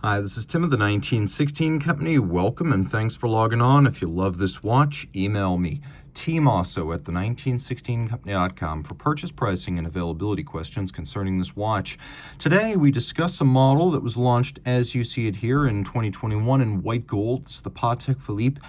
Hi, this is Tim of the 1916 Company. Welcome and thanks for logging on. If you love this watch, email me, Team Mosso at the1916company.com for purchase pricing and availability questions concerning this watch. Today we discuss a model that was launched as you see it here in 2021 in white gold. It's the Patek Philippe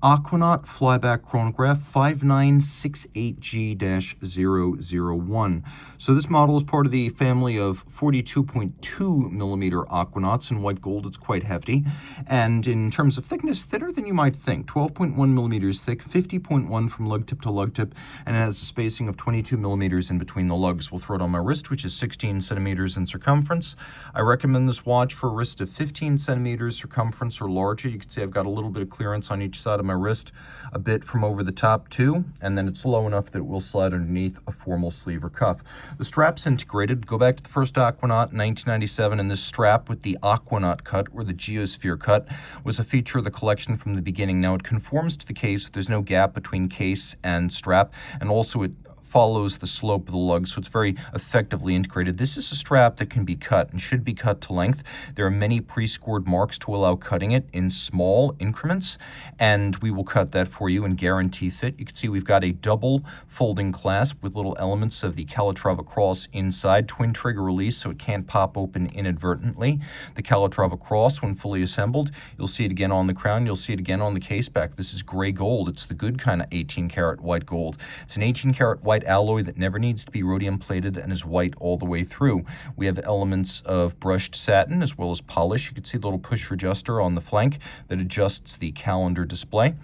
Aquanaut Flyback Chronograph 5968G-001. So this model is part of the family of 42.2 millimeter Aquanauts in white gold. It's quite hefty, and in terms of thickness, thinner than you might think. 12.1 millimeters thick, 50.1 from lug tip to lug tip, and it has a spacing of 22 millimeters in between the lugs. We'll throw it on my wrist, which is 16 centimeters in circumference. I recommend this watch for a wrist of 15 centimeters circumference or larger. You can see I've got a little bit of clearance on each side of my wrist, a bit from over the top too, and then it's low enough that it will slide underneath a formal sleeve or cuff. The strap's integrated. Go back to the first Aquanaut in 1997, and this strap with the Aquanaut cut, or the geosphere cut, was a feature of the collection from the beginning. Now it conforms to the case. There's no gap between case and strap, and also it follows the slope of the lug, so it's very effectively integrated. This is a strap that can be cut and should be cut to length. There are many pre-scored marks to allow cutting it in small increments, and we will cut that for you and guarantee fit. You can see we've got a double folding clasp with little elements of the Calatrava cross inside, twin trigger release so it can't pop open inadvertently. The Calatrava cross, when fully assembled, you'll see it again on the crown, you'll see it again on the case back. This is gray gold. It's the good kind of 18 karat white gold. It's an 18 karat white alloy that never needs to be rhodium plated and is white all the way through. We have elements of brushed satin as well as polish. You can see the little push adjuster on the flank that adjusts the calendar display.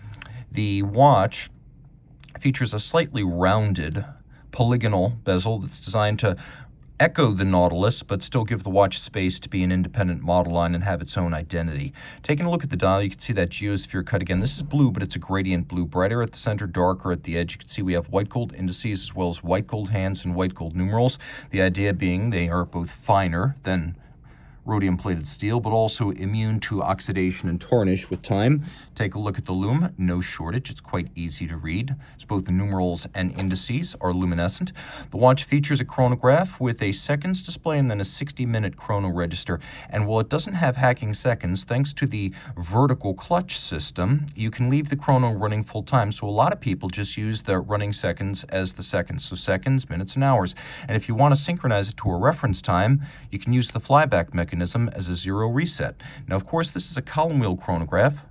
The watch features a slightly rounded polygonal bezel that's designed to echo the Nautilus, but still give the watch space to be an independent model line and have its own identity. Taking a look at the dial, you can see that geosphere cut again. This is blue, but it's a gradient blue, brighter at the center, darker at the edge. You can see we have white gold indices as well as white gold hands and white gold numerals. The idea being they are both finer than rhodium-plated steel, but also immune to oxidation and tarnish with time. Take a look at the lume. No shortage. It's quite easy to read. So both the numerals and indices are luminescent. The watch features a chronograph with a seconds display and then a 60-minute chrono register. And while it doesn't have hacking seconds, thanks to the vertical clutch system, you can leave the chrono running full time. So a lot of people just use the running seconds as the seconds. So seconds, minutes, and hours. And if you want to synchronize it to a reference time, you can use the flyback mechanism as a zero reset. Now, of course, this is a column wheel chronograph,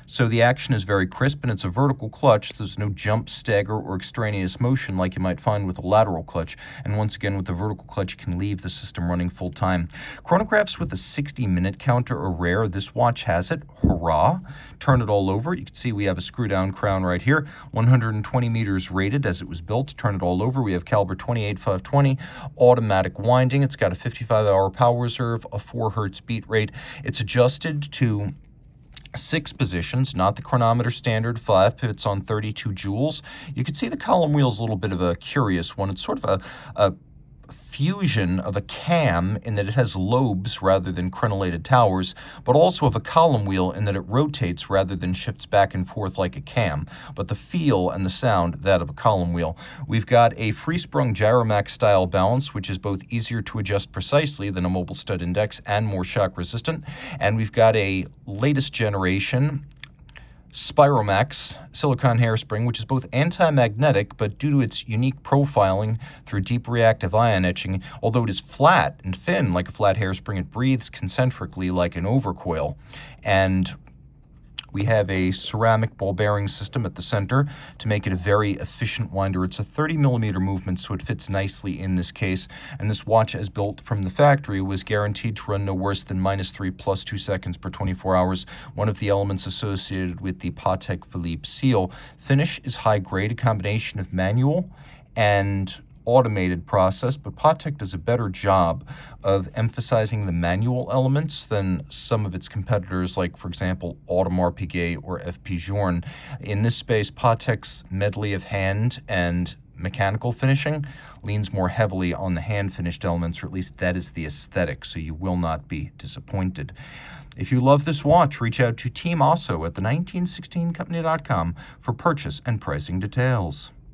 so the action is very crisp, and it's a vertical clutch. There's no jump, stagger, or extraneous motion like you might find with a lateral clutch. And once again, with the vertical clutch, you can leave the system running full time. Chronographs with a 60-minute counter are rare. This watch has it. Hurrah! Turn it all over. You can see we have a screw-down crown right here. 120 meters rated as it was built. Turn it all over. We have caliber 28-520, automatic winding. It's got a 55-hour power reserve, a 4 hertz beat rate. It's adjusted to 6 positions, not the chronometer standard 5 pivots on 32 joules. You can see the column wheel is a little bit of a curious one. It's sort of a fusion of a cam in that it has lobes rather than crenellated towers, but also of a column wheel in that it rotates rather than shifts back and forth like a cam. But the feel and the sound, that of a column wheel. We've got a free-sprung Gyromax style balance, which is both easier to adjust precisely than a mobile stud index and more shock resistant. And we've got a latest generation Spiromax silicone hairspring, which is both anti-magnetic, but due to its unique profiling through deep reactive ion etching, although it is flat and thin like a flat hairspring, it breathes concentrically like an overcoil. And we have a ceramic ball bearing system at the center to make it a very efficient winder. It's a 30 millimeter movement, so it fits nicely in this case. And this watch, as built from the factory, was guaranteed to run no worse than -3 + 2 seconds per 24 hours. One of the elements associated with the Patek Philippe seal. Finish is high grade, a combination of manual and automated process, but Patek does a better job of emphasizing the manual elements than some of its competitors, like, for example, Audemars Piguet or FP Journe. In this space, Patek's medley of hand and mechanical finishing leans more heavily on the hand-finished elements, or at least that is the aesthetic, so you will not be disappointed. If you love this watch, reach out to Team Mosso at the1916company.com for purchase and pricing details.